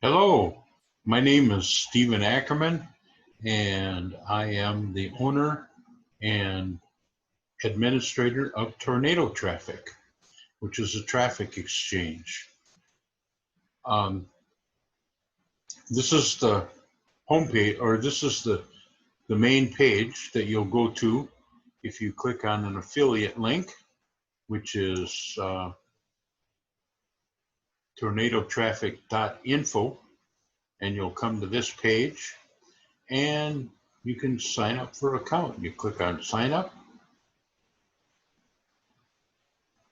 Hello, my name is Stephen Ackerman, and I am the owner and administrator of Tornado Traffic, which is a traffic exchange. This is the homepage, or this is the main page that you'll go to if you click on an affiliate link, which is tornadotraffic.info, and you'll come to this page and you can sign up for an account. You click on sign up,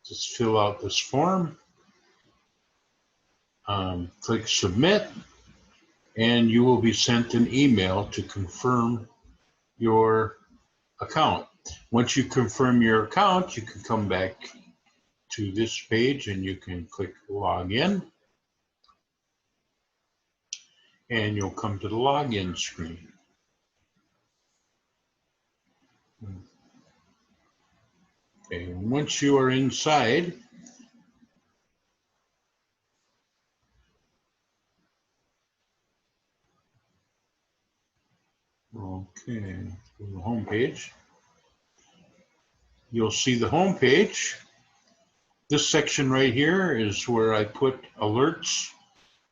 just fill out this form, click submit, and you will be sent an email to confirm your account. Once you confirm your account, you can come back to this page and you can click log in, and you'll come to the login screen. Okay, once you are inside, okay, the home page. You'll see the home page. This section right here is where I put alerts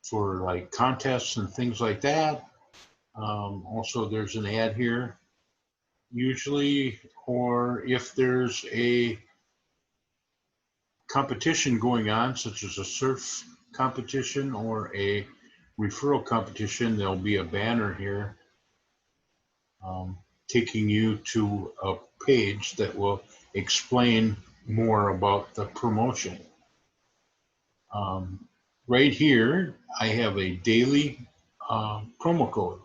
for like contests and things like that. Also, there's an ad here, usually, or if there's a competition going on, such as a surf competition or a referral competition, there'll be a banner here taking you to a page that will explain more about the promotion. Right here, I have a daily promo code,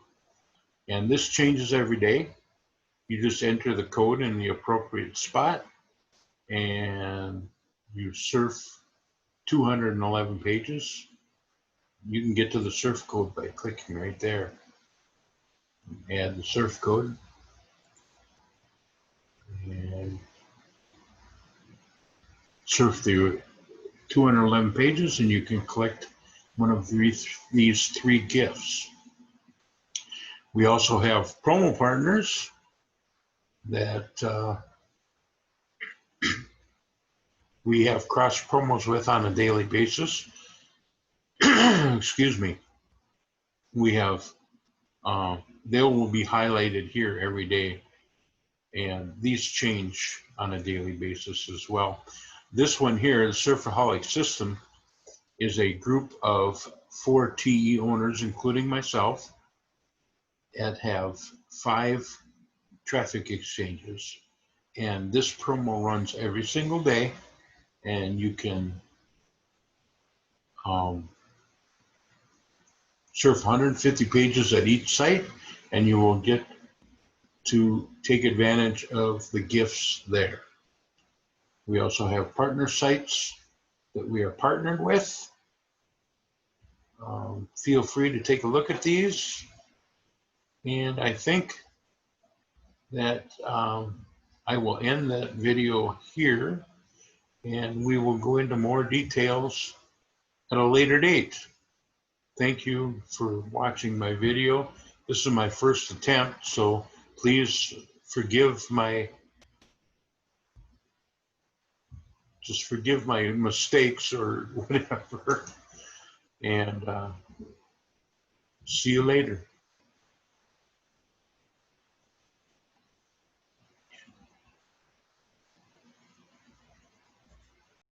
and this changes every day. You just enter the code in the appropriate spot, and you surf 211 pages. You can get to the surf code by clicking right there. Add the surf code, and surf the 211 pages, and you can collect one of these three gifts. We also have promo partners that we have cross promos with on a daily basis. Excuse me. We have, they will be highlighted here every day, and these change on a daily basis as well. This one here, the Surfaholic System, is a group of 4 TE owners, including myself, that have 5 traffic exchanges. And this promo runs every single day, and you can surf 150 pages at each site, and you will get to take advantage of the gifts there. We also have partner sites that we are partnered with. Feel free to take a look at these. And I think that I will end that video here, and we will go into more details at a later date. Thank you for watching my video. This is my first attempt, so please forgive my mistakes or whatever, and see you later.